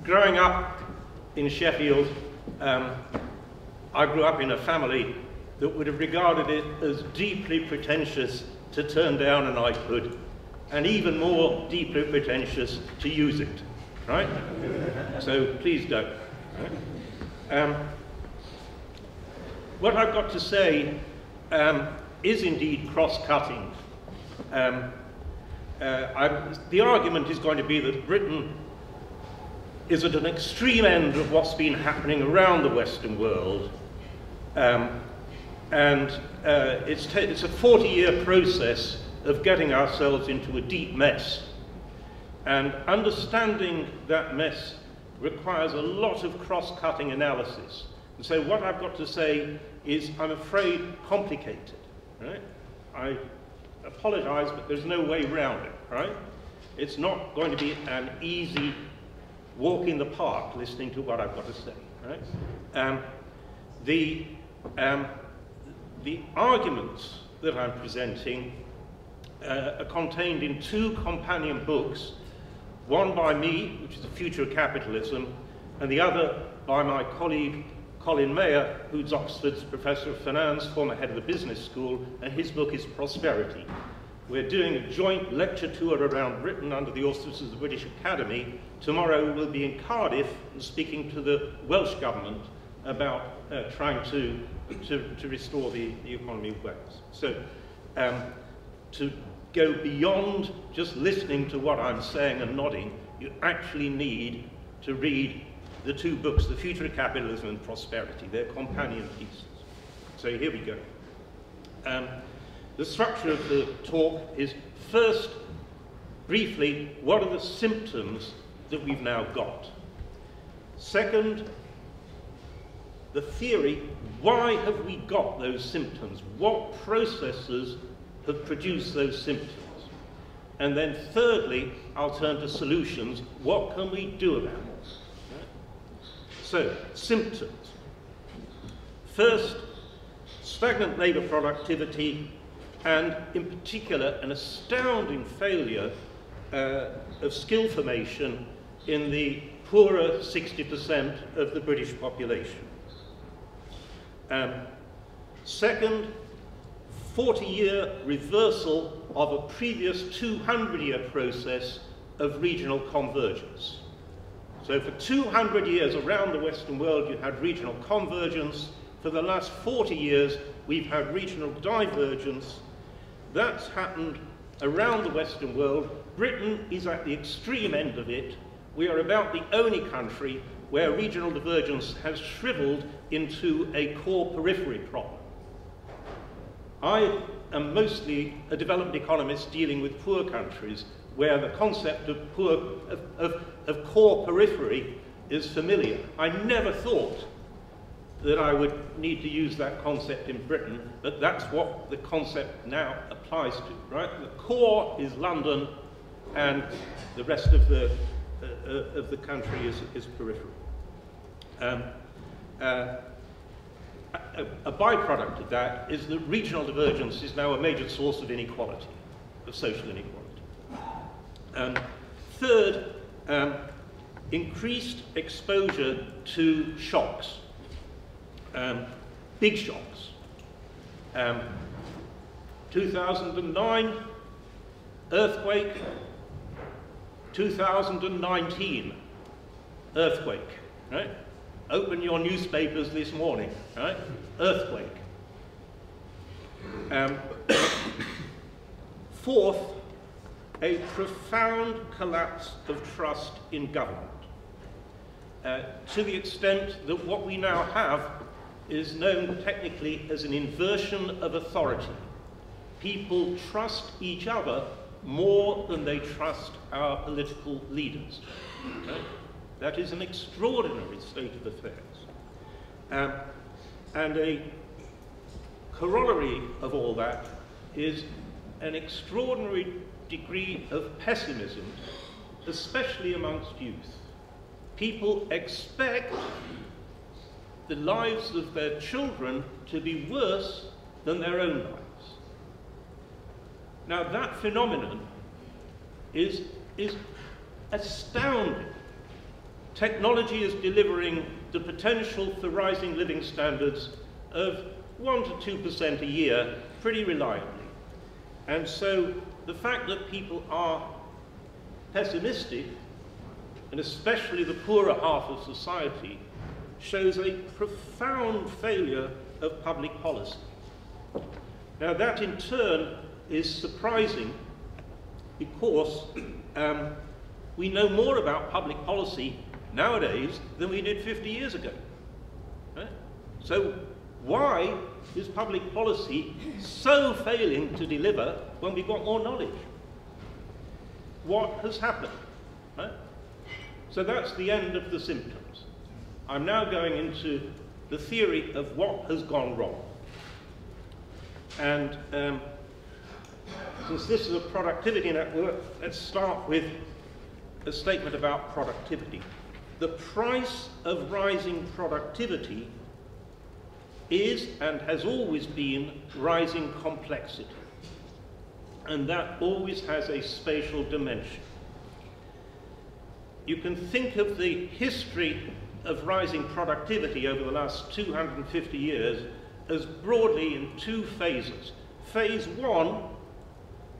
growing up in Sheffield, I grew up in a family that would have regarded it as deeply pretentious to turn down a knighthood, and even more deeply pretentious to use it, right? So please don't. Right? What I've got to say is indeed cross-cutting. The argument is going to be that Britain is at an extreme end of what's been happening around the Western world, and it's a 40-year process of getting ourselves into a deep mess. And understanding that mess requires a lot of cross-cutting analysis. And so what I've got to say is, I'm afraid, complicated. Right? I apologize, but there's no way around it. Right? It's not going to be an easy walk in the park listening to what I've got to say. Right? The arguments that I'm presenting are contained in two companion books, one by me, which is The Future of Capitalism, and the other by my colleague Colin Mayer, who's Oxford's Professor of Finance, former head of the business school, and his book is Prosperity. We're doing a joint lecture tour around Britain under the auspices of the British Academy. Tomorrow we'll be in Cardiff and speaking to the Welsh government about trying to restore the economy of Wales. So to go beyond just listening to what I'm saying and nodding, you actually need to read the two books, The Future of Capitalism and Prosperity. They're companion pieces. So here we go. The structure of the talk is, first, briefly, what are the symptoms that we've now got? Second, the theory, why have we got those symptoms? What processes have produced those symptoms? And then thirdly, I'll turn to solutions. What can we do about it? So, symptoms. First, stagnant labour productivity, and in particular, an astounding failure of skill formation in the poorer 60% of the British population. Second, 40-year reversal of a previous 200-year process of regional convergence. So for 200 years around the Western world, you had regional convergence. For the last 40 years, we've had regional divergence. That's happened around the Western world. Britain is at the extreme end of it. We are about the only country where regional divergence has shriveled into a core periphery problem. I am mostly a development economist dealing with poor countries, where the concept of core periphery is familiar. I never thought that I would need to use that concept in Britain, but that's what the concept now applies to, right? The core is London, and the rest of the country is peripheral. A byproduct of that is that regional divergence is now a major source of inequality, of social inequality. Third, increased exposure to shocks, big shocks. 2009, earthquake. 2019, earthquake, right? Open your newspapers this morning, right? Earthquake. Fourth, a profound collapse of trust in government, to the extent that what we now have is known technically as an inversion of authority. People trust each other more than they trust our political leaders. Okay? That is an extraordinary state of affairs. And a corollary of all that is an extraordinary degree of pessimism, especially amongst youth. People expect the lives of their children to be worse than their own lives. Now that phenomenon is astounding technology is delivering the potential for rising living standards of 1 to 2% a year pretty reliably. And so the fact that people are pessimistic, and especially the poorer half of society, shows a profound failure of public policy. Now that in turn is surprising because we know more about public policy nowadays than we did 50 years ago. Right? So why is public policy so failing to deliver when we've got more knowledge? What has happened? Right? So that's the end of the symptoms. I'm now going into the theory of what has gone wrong. And since this is a productivity network, let's start with a statement about productivity. The price of rising productivity is and has always been rising complexity. And that always has a spatial dimension. You can think of the history of rising productivity over the last 250 years as broadly in two phases. Phase one,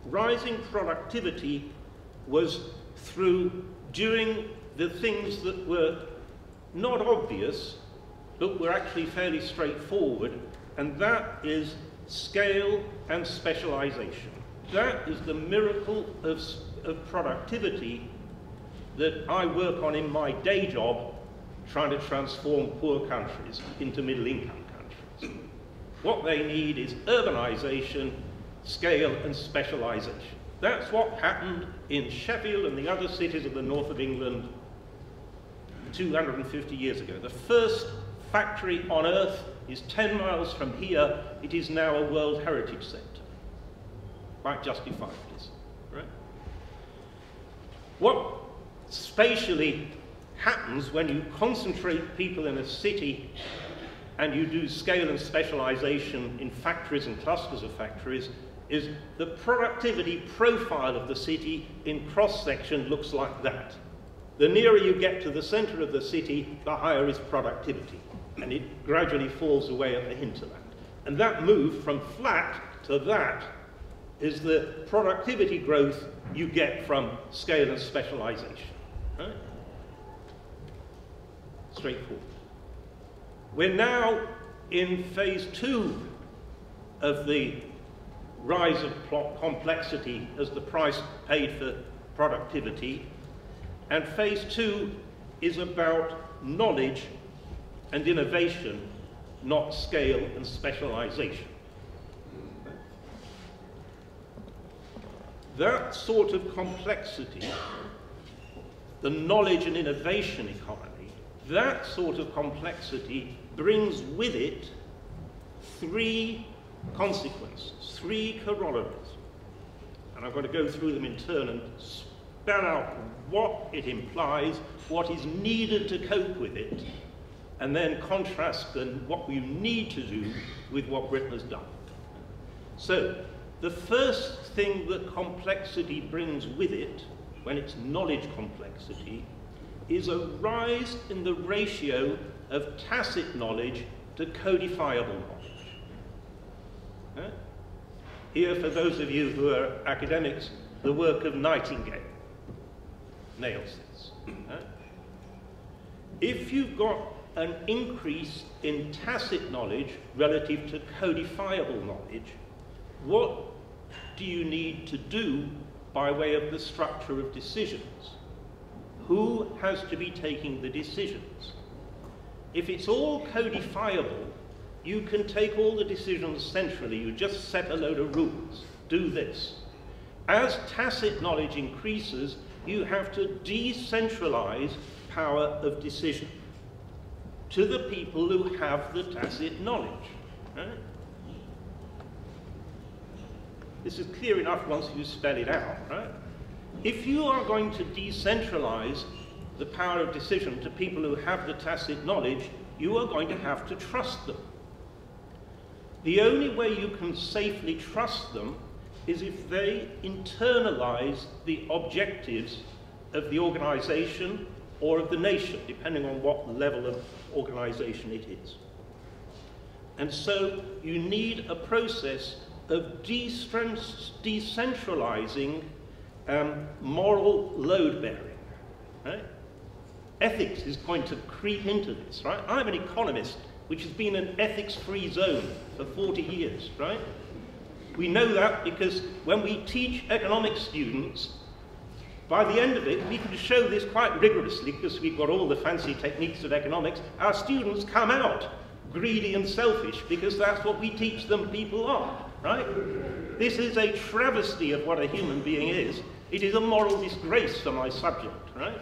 rising productivity was through doing the things that were not obvious, but were actually fairly straightforward, and that is scale and specialization. That is the miracle of productivity that I work on in my day job, trying to transform poor countries into middle-income countries. What they need is urbanization, scale, and specialization. That's what happened in Sheffield and the other cities of the north of England 250 years ago. The first factory on Earth is 10 miles from here. It is now a World Heritage Center. Quite justified, this, right? What spatially happens when you concentrate people in a city and you do scale and specialization in factories and clusters of factories is the productivity profile of the city in cross-section looks like that. The nearer you get to the center of the city, the higher is productivity, and it gradually falls away at the hinterland. And that move from flat to that is the productivity growth you get from scale and specialization. Right? Straightforward. We're now in phase two of the rise of complexity as the price paid for productivity. And phase two is about knowledge and innovation, not scale and specialization. That sort of complexity, the knowledge and innovation economy, that sort of complexity brings with it three consequences, three corollaries. And I'm going to go through them in turn and spell out what it implies, what is needed to cope with it, and then contrast what we need to do with what Britain has done. So, the first thing that complexity brings with it, when it's knowledge complexity, is a rise in the ratio of tacit knowledge to codifiable knowledge. Huh? Here, for those of you who are academics, the work of Nightingale nails this. Huh? If you've got an increase in tacit knowledge relative to codifiable knowledge, what do you need to do by way of the structure of decisions? Who has to be taking the decisions? If it's all codifiable, you can take all the decisions centrally. You just set a load of rules. Do this. As tacit knowledge increases, you have to decentralize power of decision to the people who have the tacit knowledge. Right? This is clear enough once you spell it out, right? If you are going to decentralize the power of decision to people who have the tacit knowledge, you are going to have to trust them. The only way you can safely trust them is if they internalize the objectives of the organization or of the nation, depending on what level of organization it is. And so you need a process of decentralizing moral load-bearing, right? Ethics is going to creep into this, right? I'm an economist, which has been an ethics-free zone for 40 years, right? We know that because when we teach economics students, by the end of it, we can show this quite rigorously because we've got all the fancy techniques of economics. Our students come out greedy and selfish because that's what we teach them people are, right? This is a travesty of what a human being is. It is a moral disgrace for my subject, right?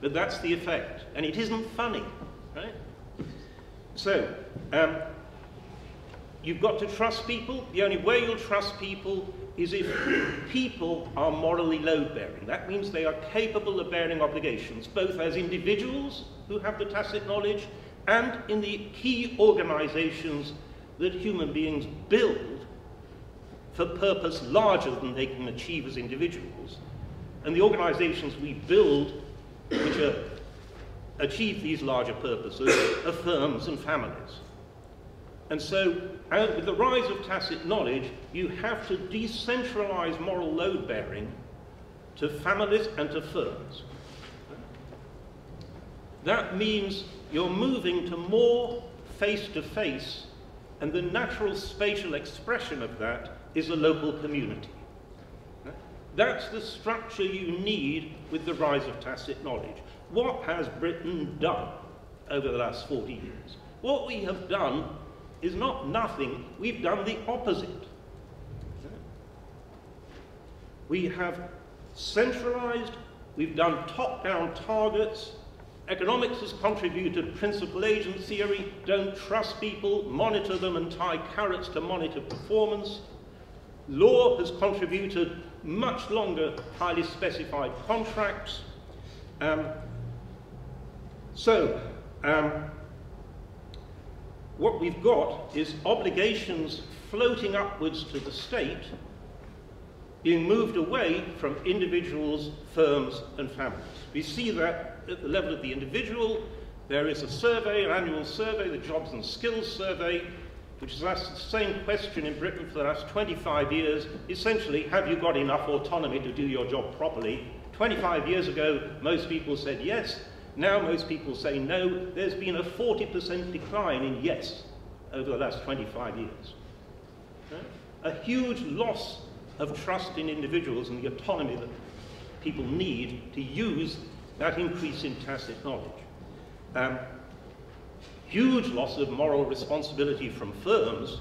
But that's the effect, and it isn't funny, right? So, you've got to trust people. The only way you'll trust people is if people are morally load-bearing. That means they are capable of bearing obligations, both as individuals who have the tacit knowledge and in the key organizations that human beings build for purpose larger than they can achieve as individuals. And the organizations we build, which achieve these larger purposes, are firms and families. And so, with the rise of tacit knowledge, you have to decentralize moral load-bearing to families and to firms. That means you're moving to more face-to-face, and the natural spatial expression of that is a local community. That's the structure you need with the rise of tacit knowledge. What has Britain done over the last 40 years? What we have done is not nothing, we've done the opposite. We have centralized, we've done top-down targets. Economics has contributed principal agent theory, don't trust people, monitor them and tie carrots to monitor performance. Law has contributed much longer highly specified contracts. What we've got is obligations floating upwards to the state, being moved away from individuals, firms, and families. We see that at the level of the individual. There is a survey, an annual survey, the Jobs and Skills Survey, which has asked the same question in Britain for the last 25 years. Essentially, have you got enough autonomy to do your job properly? 25 years ago, most people said yes. Now most people say no. There's been a 40% decline in yes over the last 25 years. A huge loss of trust in individuals and the autonomy that people need to use that increase in tacit knowledge. Huge loss of moral responsibility from firms,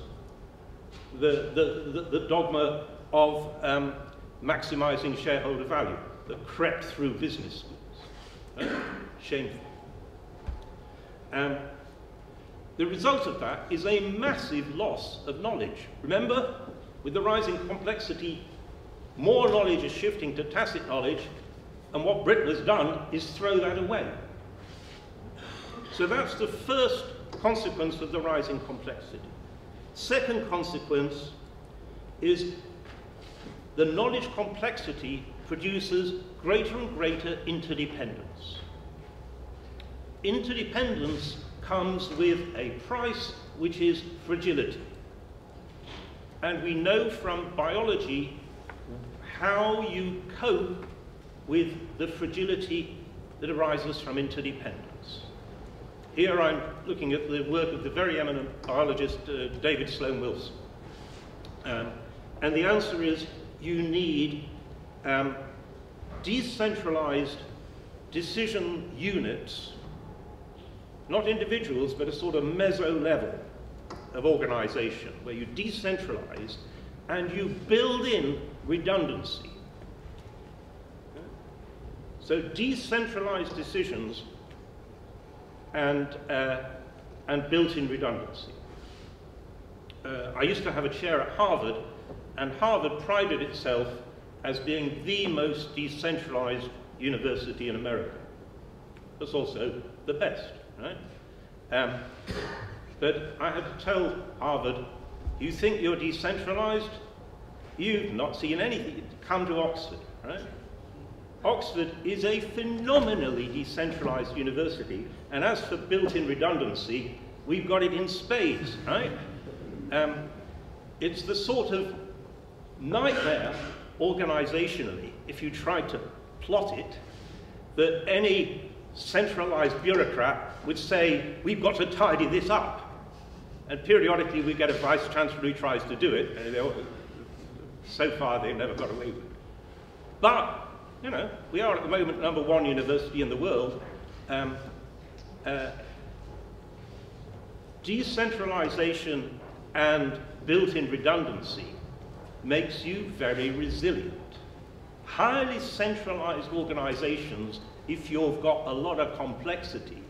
the dogma of maximizing shareholder value that crept through business schools. Shameful. The result of that is a massive loss of knowledge. Remember, with the rising complexity, more knowledge is shifting to tacit knowledge, and what Britain has done is throw that away. So that's the first consequence of the rising complexity. Second consequence is the knowledge complexity produces greater and greater interdependence. Interdependence comes with a price, which is fragility. And we know from biology how you cope with the fragility that arises from interdependence. Here I'm looking at the work of the very eminent biologist David Sloan Wilson. And the answer is you need decentralized decision units, not individuals, but a sort of meso level of organization where you decentralize and you build in redundancy. So decentralized decisions and built-in redundancy. I used to have a chair at Harvard, and Harvard prided itself as being the most decentralized university in America. It's also the best, right? But I had to tell Harvard, you think you're decentralized? You've not seen anything. Come to Oxford, right? Oxford is a phenomenally decentralized university, and as for built-in redundancy, we've got it in spades, right? It's the sort of nightmare organizationally, if you tried to plot it, that any centralized bureaucrat would say, we've got to tidy this up. And periodically we get a vice chancellor who tries to do it, and so far they've never got away with it. But, you know, we are at the moment #1 university in the world. Decentralization and built-in redundancy makes you very resilient. Highly centralized organizations, if you've got a lot of complexity,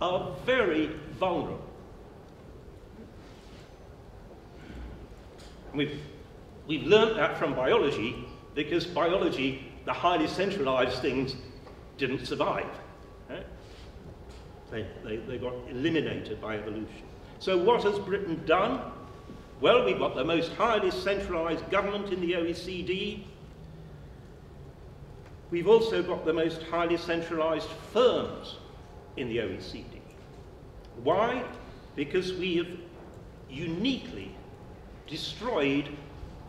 are very vulnerable. We've learned that from biology, because biology, the highly centralized things didn't survive. Right? They got eliminated by evolution. So what has Britain done? Well, we've got the most highly centralized government in the OECD. We've also got the most highly centralized firms in the OECD. Why? Because we have uniquely destroyed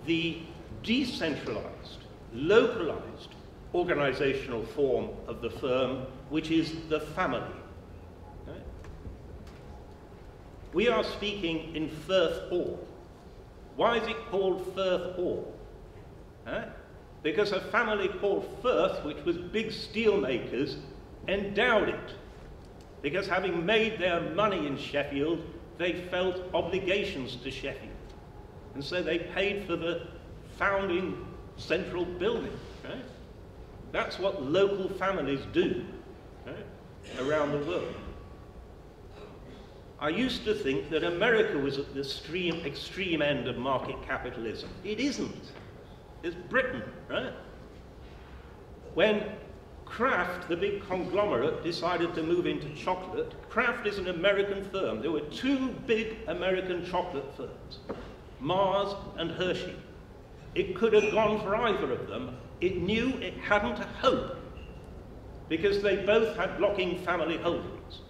the decentralized, localized organizational form of the firm, which is the family. Okay? We are speaking in Firth Hall. Why is it called Firth Hall? Because a family called Firth, which was big steel makers, endowed it. Because having made their money in Sheffield, they felt obligations to Sheffield. And so they paid for the founding central building. Right? That's what local families do, right, around the world. I used to think that America was at the extreme end of market capitalism. It isn't. It's Britain, right? When Kraft, the big conglomerate, decided to move into chocolate, Kraft is an American firm. There were two big American chocolate firms, Mars and Hershey. It could have gone for either of them. It knew it hadn't a hope, because they both had blocking family holdings.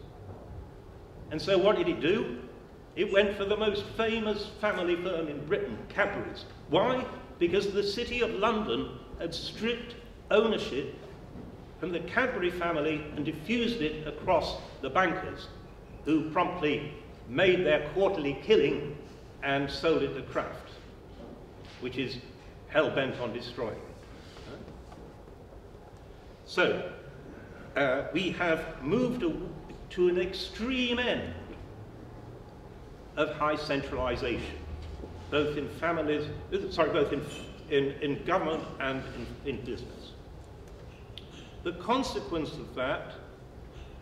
And so what did it do? It went for the most famous family firm in Britain, Cadbury's. Why? Because the City of London had stripped ownership from the Cadbury family and diffused it across the bankers, who promptly made their quarterly killing and sold it to Kraft, which is hell-bent on destroying it. So, we have moved to an extreme end of high centralization, both in families, both in government and in business. The consequence of that,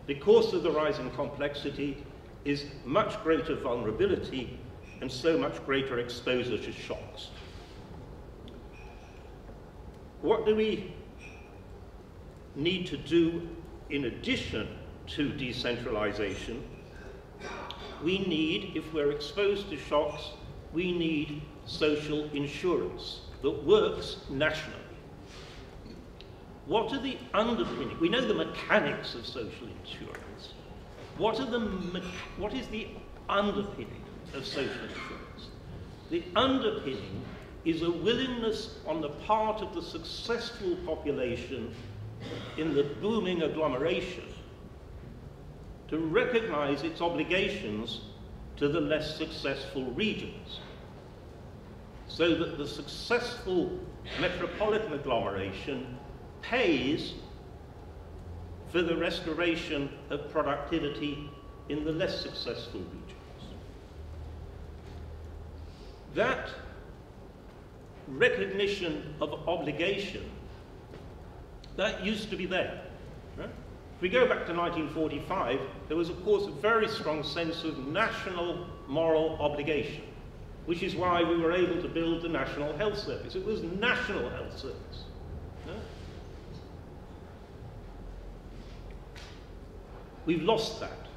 because of the rising complexity, is much greater vulnerability and so much greater exposure to shocks. What do we need to do in addition to decentralization? We need, if we're exposed to shocks, we need social insurance that works nationally. What are the underpinnings? We know the mechanics of social insurance. What is the underpinning of social insurance? The underpinning is a willingness on the part of the successful population in the booming agglomeration to recognize its obligations to the less successful regions, so that the successful metropolitan agglomeration pays for the restoration of productivity in the less successful regions. That recognition of obligation, that used to be there. Right? If we go back to 1945, there was, of course, a very strong sense of national moral obligation, which is why we were able to build the National Health Service. It was National Health Service. Yeah? We've lost that.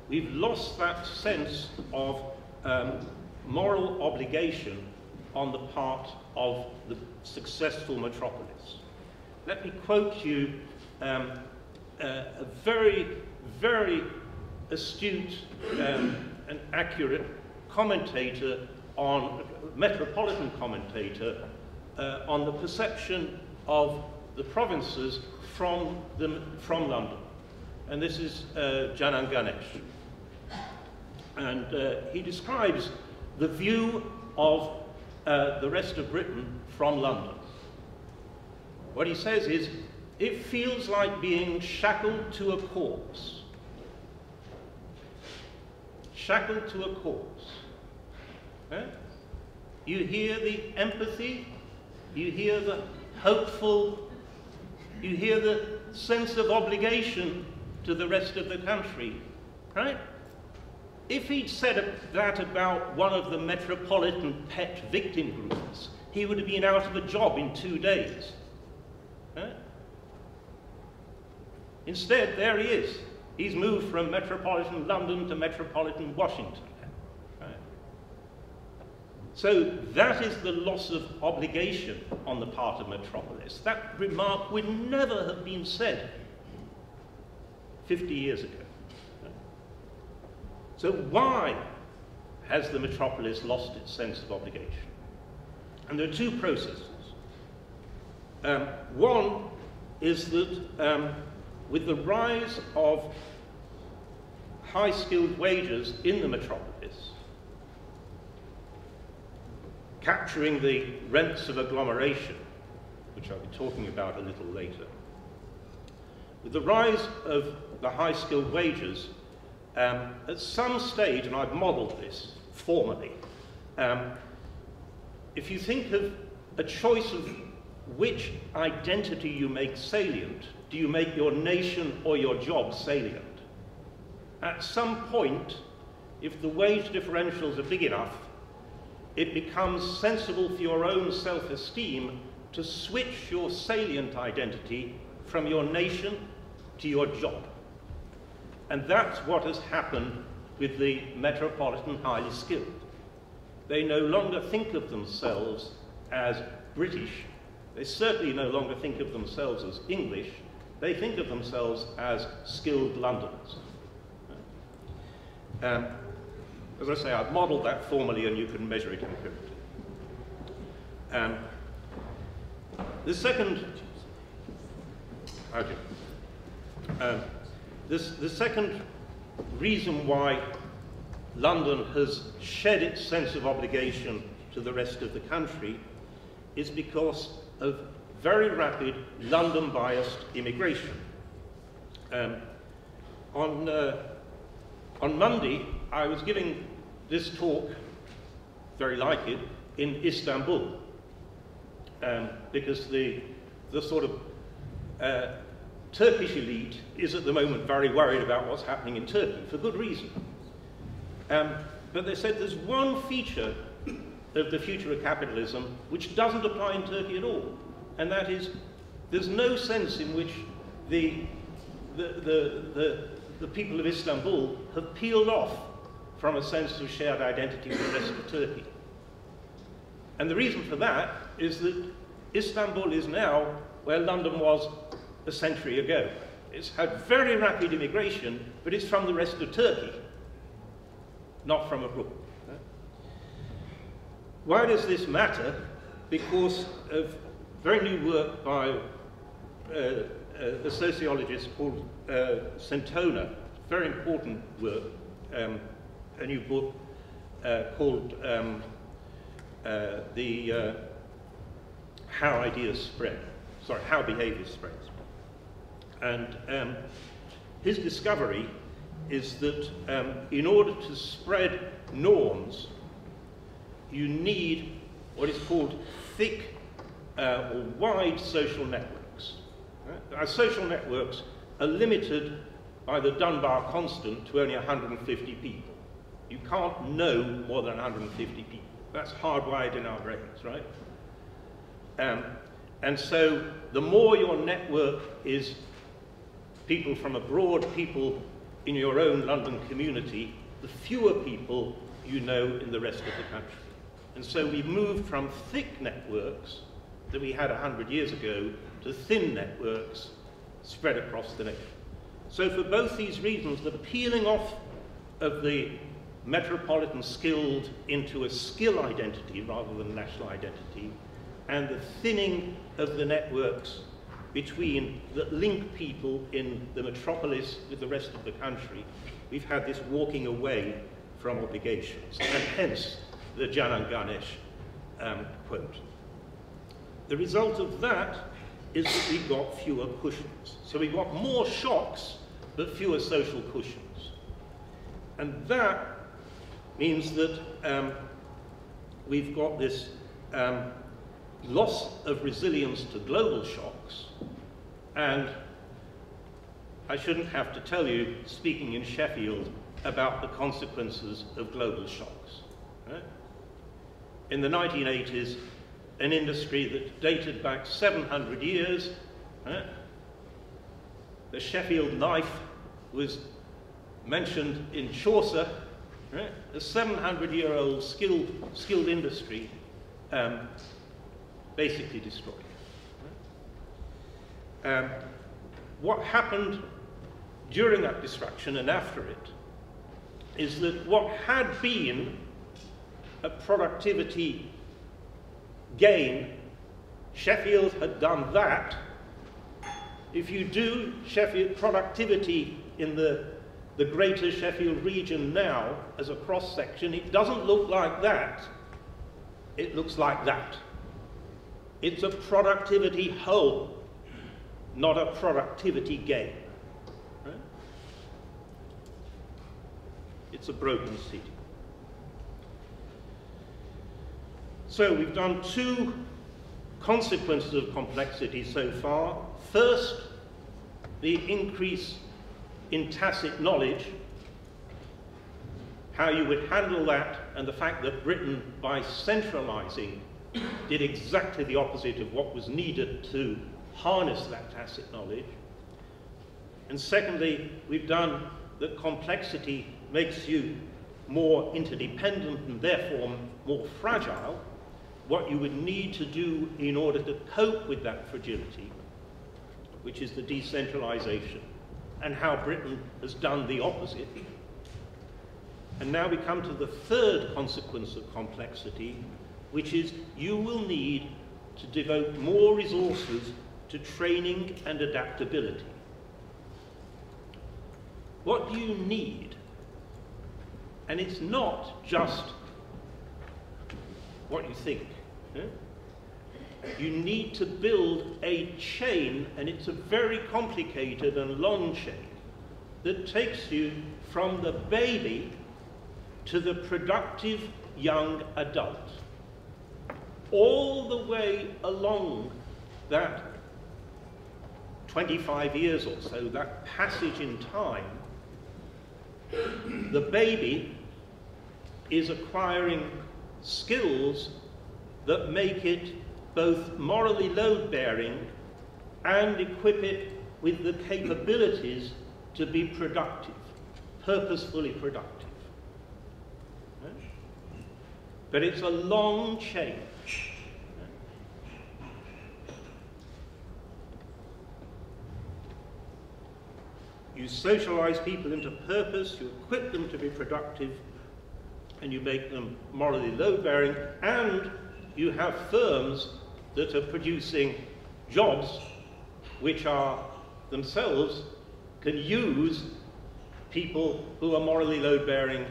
We've lost that sense of moral obligation on the part of the successful metropolis. let me quote you a very, very astute and accurate commentator metropolitan commentator on the perception of the provinces from London. And this is Janan Ganesh. And he describes the view of the rest of Britain from London. What he says is, it feels like being shackled to a corpse. Shackled to a corpse. You hear the empathy, you hear the hopeful, you hear the sense of obligation to the rest of the country, right? If he'd said that about one of the metropolitan pet victim groups, he would have been out of a job in 2 days. Right? Instead, there he is. He's moved from metropolitan London to metropolitan Washington. Right? So that is the loss of obligation on the part of Metropolis. That remark would never have been said 50 years ago. So why has the metropolis lost its sense of obligation? And there are two processes. One is that with the rise of high-skilled wages in the metropolis, capturing the rents of agglomeration, which I'll be talking about a little later, with the rise of the high-skilled wages, at some stage, and I've modeled this formally, if you think of a choice of which identity you make salient, do you make your nation or your job salient? At some point, if the wage differentials are big enough, it becomes sensible for your own self-esteem to switch your salient identity from your nation to your job. And that's what has happened with the metropolitan highly skilled. They no longer think of themselves as British. They certainly no longer think of themselves as English. They think of themselves as skilled Londoners. As I say, I've modeled that formally and you can measure it empirically. The second, the second reason why London has shed its sense of obligation to the rest of the country is because of very rapid London-biased immigration. On Monday, I was giving this talk, very like it, in Istanbul, because the sort of Turkish elite is at the moment very worried about what's happening in Turkey, for good reason. But they said there's one feature of the future of capitalism which doesn't apply in Turkey at all, and that is there's no sense in which the people of Istanbul have peeled off from a sense of shared identity with the rest of Turkey. And the reason for that is that Istanbul is now where London was a century ago. It's had very rapid immigration, but it's from the rest of Turkey, not from abroad. Why does this matter? Because of very new work by a sociologist called Centona, very important work, a new book called How Ideas Spread, sorry, How Behavior Spreads. And his discovery is that in order to spread norms, you need what is called thick or wide social networks. Our social networks are limited by the Dunbar constant to only 150 people. You can't know more than 150 people. That's hardwired in our brains, right? And so the more your network is people from abroad, people in your own London community, the fewer people you know in the rest of the country. And so we've moved from thick networks that we had 100 years ago to thin networks spread across the nation. So for both these reasons, the peeling off of the metropolitan skilled into a skill identity rather than national identity, and the thinning of the networks that link people in the metropolis with the rest of the country, we've had this walking away from obligations, and hence the Janan Ganesh quote. The result of that is that we've got fewer cushions. So we've got more shocks, but fewer social cushions. And that means that we've got this loss of resilience to global shocks, and I shouldn't have to tell you, speaking in Sheffield, about the consequences of global shocks. Right? In the 1980s, an industry that dated back 700 years, right? The Sheffield knife was mentioned in Chaucer, right? A 700-year-old skilled industry basically destroyed. Right? What happened during that destruction and after it is that what had been a productivity gain, Sheffield had done that. If you do Sheffield productivity in the greater Sheffield region now as a cross-section, it doesn't look like that. It looks like that. It's a productivity whole, not a productivity gain. Right? It's a broken city. So we've done two consequences of complexity so far. First, the increase in tacit knowledge, how you would handle that, and the fact that Britain, by centralizing, did exactly the opposite of what was needed to harness that tacit knowledge. And secondly, we've done that complexity makes you more interdependent and therefore more fragile. What you would need to do in order to cope with that fragility, which is the decentralization, and how Britain has done the opposite. And now we come to the third consequence of complexity, which is you will need to devote more resources to training and adaptability. What do you need? And it's not just what you think. You need to build a chain, and it's a very complicated and long chain, that takes you from the baby to the productive young adult. All the way along that 25 years or so, that passage in time, the baby is acquiring skills that make it both morally load-bearing and equip it with the capabilities to be productive, purposefully productive. Right? But it's a long chain. You socialize people into purpose, you equip them to be productive, and you make them morally load-bearing, and you have firms that are producing jobs which are themselves can use people who are morally load-bearing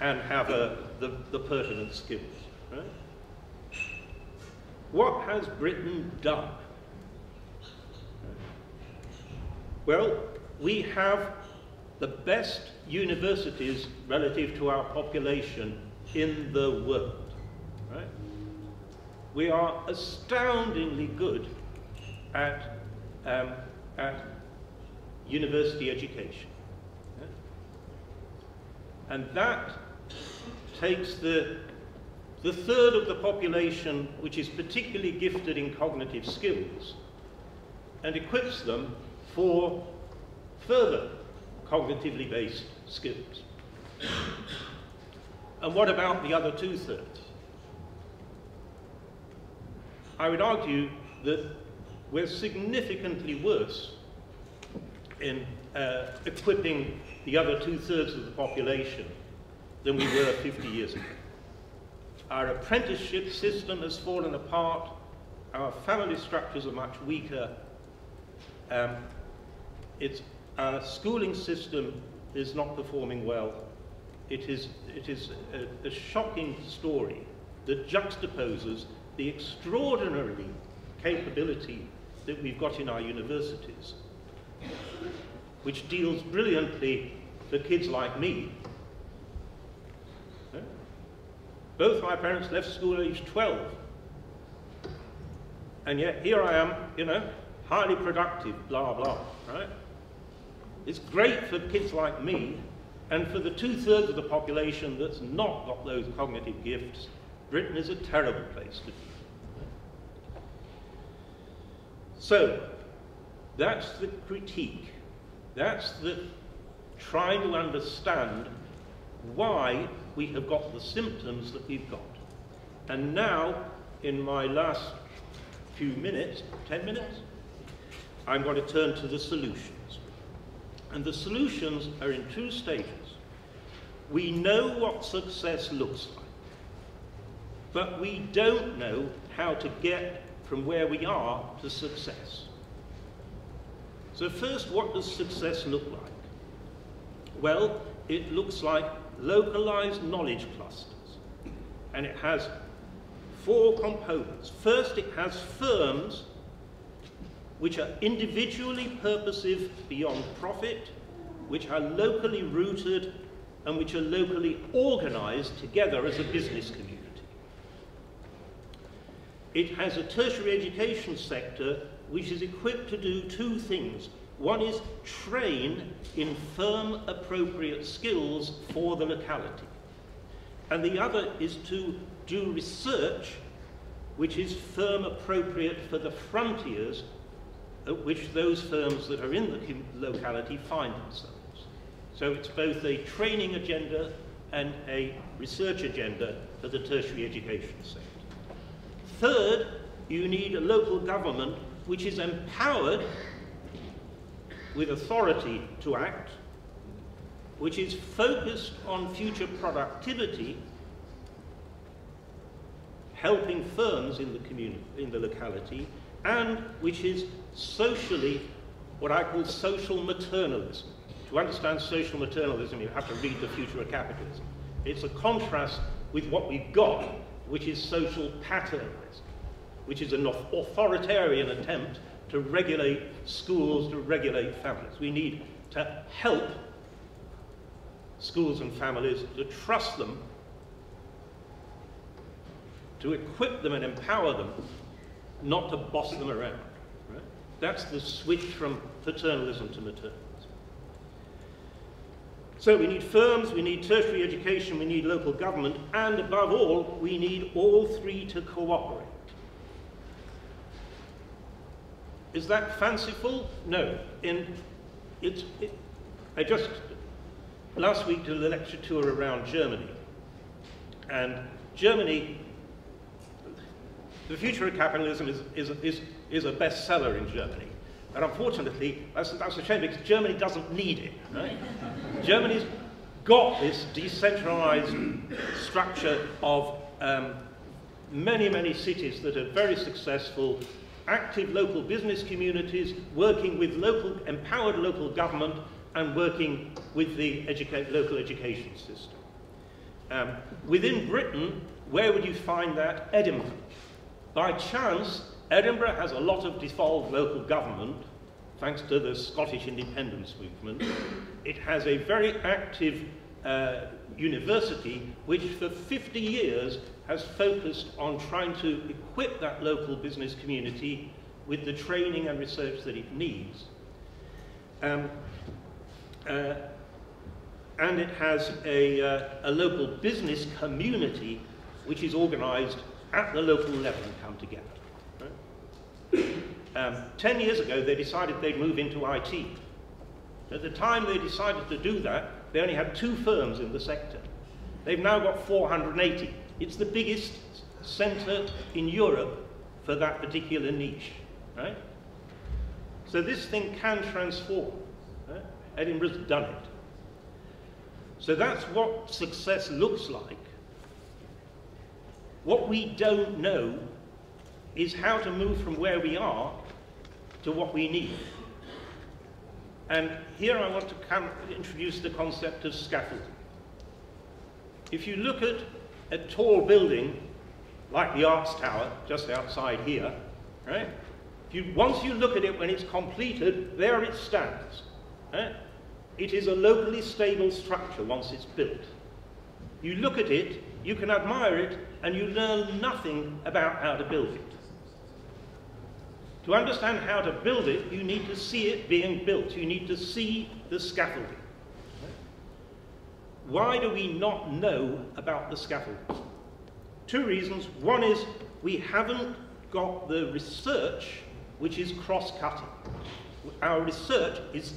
and have the pertinent skills. Right? What has Britain done? Well, we have the best universities relative to our population in the world. Right? We are astoundingly good at university education. Yeah? And that takes the third of the population which is particularly gifted in cognitive skills and equips them for further cognitively based skills. And what about the other two-thirds? I would argue that we're significantly worse in equipping the other 2/3 of the population than we were 50 years ago. Our apprenticeship system has fallen apart. Our family structures are much weaker. Our schooling system is not performing well. It is a shocking story that juxtaposes the extraordinary capability that we've got in our universities, which deals brilliantly for kids like me. Both my parents left school at age 12. And yet here I am, you know, highly productive, blah, blah, right? It's great for kids like me, and for the 2/3 of the population that's not got those cognitive gifts, Britain is a terrible place to be. So, that's the critique. That's the trying to understand why we have got the symptoms that we've got. And now, in my last few minutes, 10 minutes, I'm going to turn to the solutions. And the solutions are in two stages. We know what success looks like, but we don't know how to get from where we are to success. So first, what does success look like? Well, it looks like localized knowledge clusters, and it has 4 components. First, it has firms which are individually purposive beyond profit, which are locally rooted, and which are locally organized together as a business community. It has a tertiary education sector which is equipped to do 2 things. One is train in firm-appropriate skills for the locality. And the other is to do research which is firm-appropriate for the frontiers at which those firms that are in the locality find themselves. So it's both a training agenda and a research agenda for the tertiary education sector. Third, you need a local government which is empowered with authority to act, which is focused on future productivity, helping firms in the community, in the locality, and which is socially what I call social maternalism. To understand social maternalism, you have to read The Future of Capitalism. It's a contrast with what we've got, which is social paternalism, which is an authoritarian attempt to regulate schools, to regulate families. We need to help schools and families, to trust them, to equip them and empower them, not to boss them around. Right? That's the switch from paternalism to maternalism. So we need firms, we need tertiary education, we need local government, and above all, we need all 3 to cooperate. Is that fanciful? No. I just, last week, did a lecture tour around Germany. And Germany, The Future of Capitalism is a bestseller in Germany. And unfortunately, that's a shame because Germany doesn't need it. Right? Germany's got this decentralized structure of many, many cities that are very successful, active local business communities, working with empowered local government, and working with the local education system. Within Britain, where would you find that? Edinburgh. By chance, Edinburgh has a lot of devolved local government, thanks to the Scottish independence movement. It has a very active university, which for 50 years has focused on trying to equip that local business community with the training and research that it needs. And it has a local business community which is organized at the local level and come together. Right? 10 years ago, they decided they'd move into IT. At the time they decided to do that, they only had 2 firms in the sector. They've now got 480. It's the biggest center in Europe for that particular niche. Right? So this thing can transform. Edinburgh's done it. So that's what success looks like. What we don't know is how to move from where we are to what we need. And here I want to introduce the concept of scaffolding. If you look at a tall building, like the Arts Tower, just outside here, right? Once you look at it when it's completed, there it stands. Right? It is a locally stable structure once it's built. You look at it, you can admire it, and you learn nothing about how to build it. To understand how to build it, you need to see it being built. You need to see the scaffolding. Why do we not know about the scaffolding? Two reasons. One is we haven't got the research which is cross-cutting. Our research is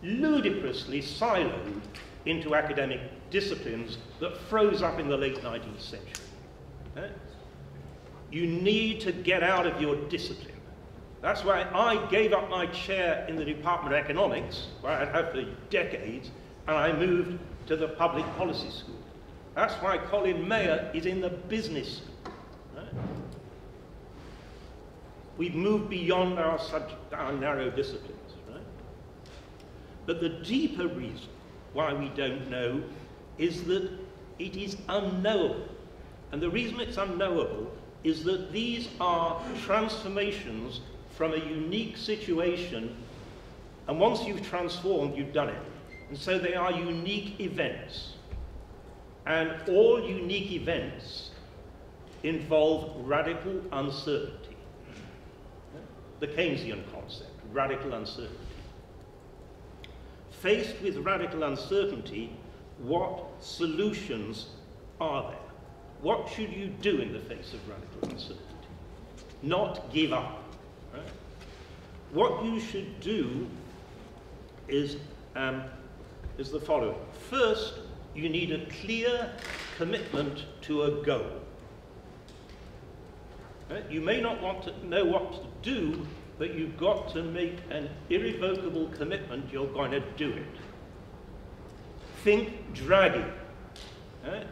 ludicrously siloed into academic disciplines that froze up in the late 19th century. You need to get out of your discipline. That's why I gave up my chair in the Department of Economics, where I'd had for decades, and I moved to the Public Policy School. That's why Colin Mayer is in the business school. Right? We've moved beyond our narrow disciplines. Right? But the deeper reason why we don't know is that it is unknowable. And the reason it's unknowable is that these are transformations from a unique situation, and once you've transformed, you've done it. And so they are unique events. And all unique events involve radical uncertainty. The Keynesian concept, radical uncertainty. Faced with radical uncertainty, what solutions are there? What should you do in the face of radical uncertainty? Not give up. Right? What you should do is the following. First, you need a clear commitment to a goal. Right? You may not want to know what to do, but you've got to make an irrevocable commitment you're going to do it. Think Draghi. Right?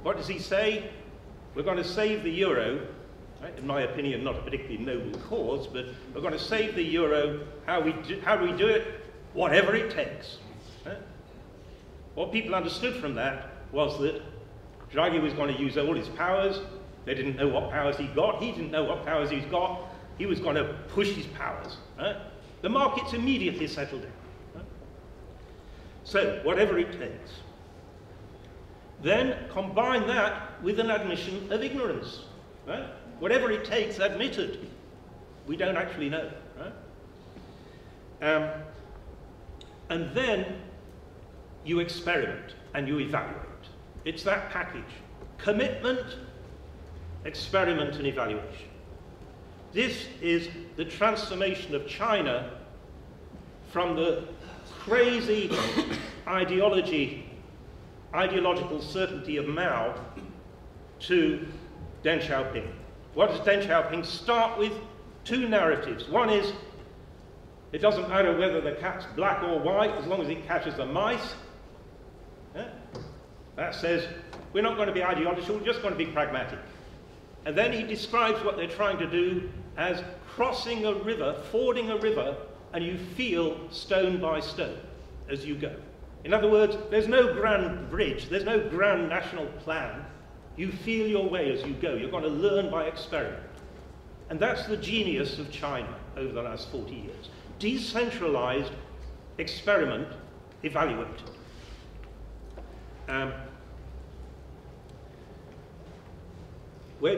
What does he say? We're going to save the euro. Right? In my opinion, not a particularly noble cause, but we're going to save the euro. How do we do it? Whatever it takes. Right? What people understood from that was that Draghi was going to use all his powers. They didn't know what powers he got. He didn't know what powers he's got. He was going to push his powers. Right? The markets immediately settled down. Right? So, whatever it takes. Then combine that with an admission of ignorance. Right? Whatever it takes, admitted. We don't actually know. Right? And then you experiment and you evaluate. It's that package. Commitment, experiment, and evaluation. This is the transformation of China from the crazy ideological certainty of Mao to Deng Xiaoping. What does Deng Xiaoping start with? Two narratives. One is, it doesn't matter whether the cat's black or white, as long as it catches the mice. Yeah? That says, we're not going to be ideological, we're just going to be pragmatic. And then he describes what they're trying to do as crossing a river, fording a river, and you feel stone by stone as you go. In other words, there's no grand bridge, there's no grand national plan. You feel your way as you go. You're going to learn by experiment. And that's the genius of China over the last 40 years. Decentralized, experiment, evaluate. And the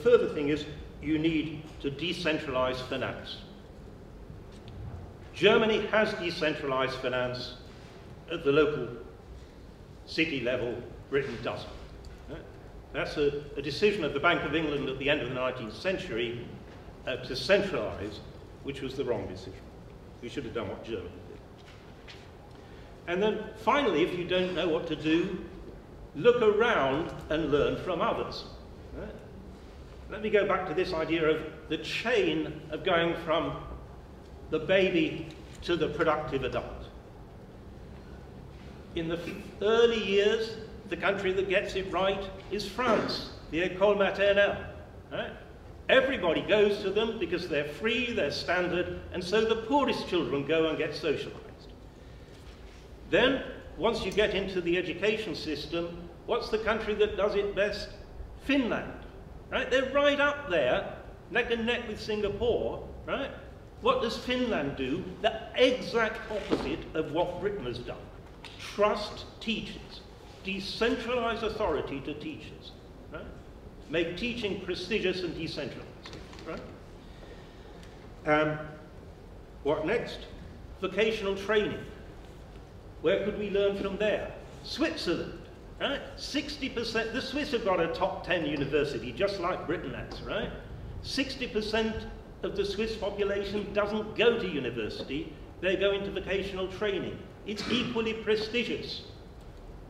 further thing is, you need to decentralize finance. Germany has decentralized finance at the local city level. Britain doesn't. That's a decision of the Bank of England at the end of the 19th century to centralize, which was the wrong decision. We should have done what Germany did. And then finally, if you don't know what to do, look around and learn from others. let me go back to this idea of the chain of going from the baby to the productive adult. In the early years, the country that gets it right is France, the école maternelle. Right? Everybody goes to them because they're free, they're standard, and so the poorest children go and get socialized. Then, once you get into the education system, what's the country that does it best? Finland. Right? They're right up there, neck and neck with Singapore. Right? What does Finland do? The exact opposite of what Britain has done. Trust teachers. Decentralize authority to teachers. Right? Make teaching prestigious and decentralized. Right? What next? Vocational training. Where could we learn from there? Switzerland. Right? 60%, the Swiss have got a top 10 university, just like Britain has, right? 60% of the Swiss population doesn't go to university, they go into vocational training. It's equally prestigious.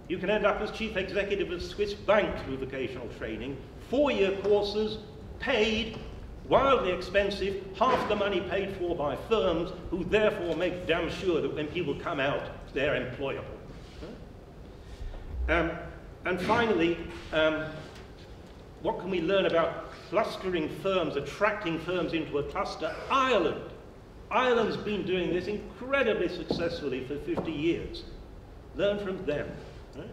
You can end up as chief executive of Swiss Bank through vocational training, 4-year courses, paid, wildly expensive, half the money paid for by firms who therefore make damn sure that when people come out, they're employable. And finally, what can we learn about clustering firms, attracting firms into a cluster? Ireland. Ireland's been doing this incredibly successfully for 50 years. Learn from them. Right?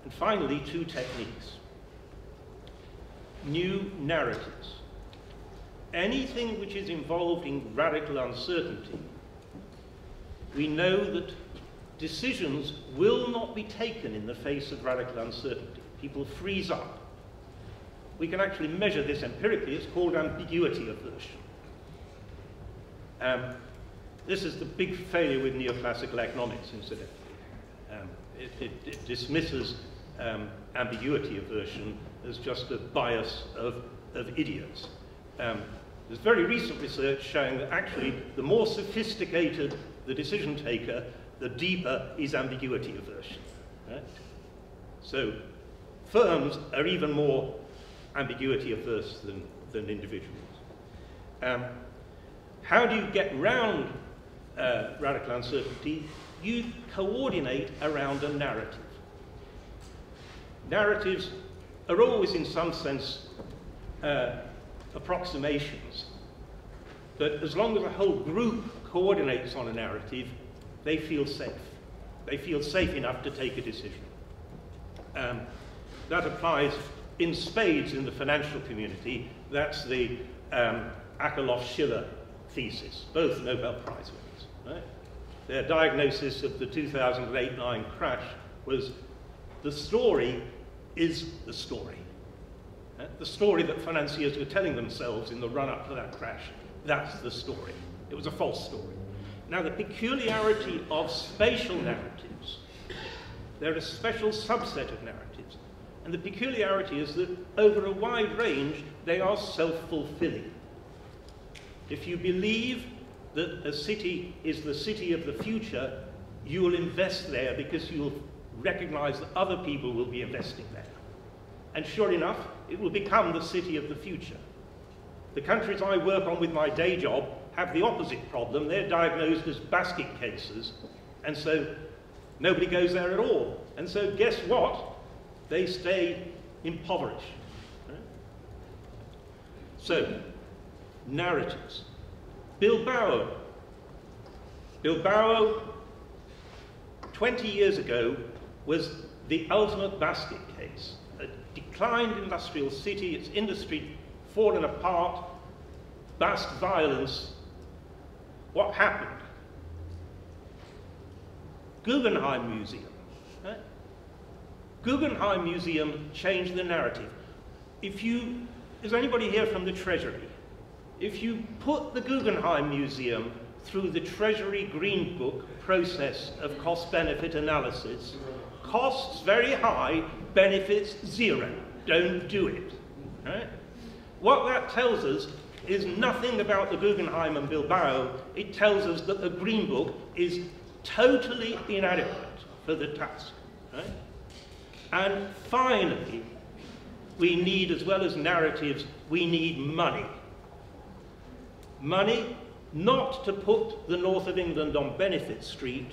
And finally, 2 techniques. New narratives. Anything which is involved in radical uncertainty, we know that decisions will not be taken in the face of radical uncertainty. People freeze up. We can actually measure this empirically. It's called ambiguity aversion. This is the big failure with neoclassical economics, incidentally. It dismisses ambiguity aversion as just a bias of idiots. There's very recent research showing that actually the more sophisticated the decision taker, the deeper is ambiguity aversion. Right? So firms are even more ambiguity averse than individuals. How do you get round radical uncertainty? You coordinate around a narrative. Narratives are always, in some sense, approximations. But as long as a whole group coordinates on a narrative, they feel safe. They feel safe enough to take a decision. That applies in spades in the financial community. That's the Akerlof-Schiller thesis, both Nobel Prize winners. Right? Their diagnosis of the 2008-9 crash was the story is the story. The story that financiers were telling themselves in the run-up to that crash, that's the story. It was a false story. Now, the peculiarity of spatial narratives, they're a special subset of narratives. And the peculiarity is that over a wide range, they are self-fulfilling. If you believe that a city is the city of the future, you will invest there because you'll recognize that other people will be investing there. And sure enough, it will become the city of the future. The countries I work on with my day job have the opposite problem. They're diagnosed as basket cases, and so nobody goes there at all. And so guess what? They stay impoverished. Right? So, narratives. Bilbao. Bilbao, 20 years ago, was the ultimate basket case. A declined industrial city, its industry fallen apart, Basque violence. What happened? Guggenheim Museum. Right? Guggenheim Museum changed the narrative. Is anybody here from the Treasury? If you put the Guggenheim Museum through the Treasury Green Book process of cost-benefit analysis, costs very high, benefits zero. Don't do it. Right? What that tells us is nothing about the Guggenheim and Bilbao. It tells us that the Green Book is totally inadequate for the task. Right? And finally, we need, as well as narratives, we need money. Money not to put the north of England on benefit street,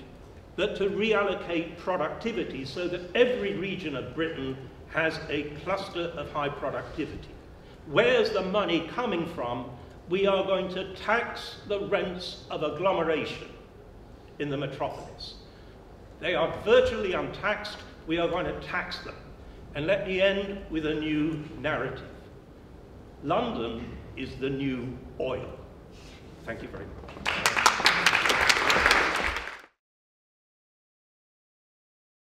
but to reallocate productivity so that every region of Britain has a cluster of high productivity. Where's the money coming from? We are going to tax the rents of agglomeration in the metropolis. They are virtually untaxed. We are going to tax them. And let me end with a new narrative. London is the new oil. Thank you very much.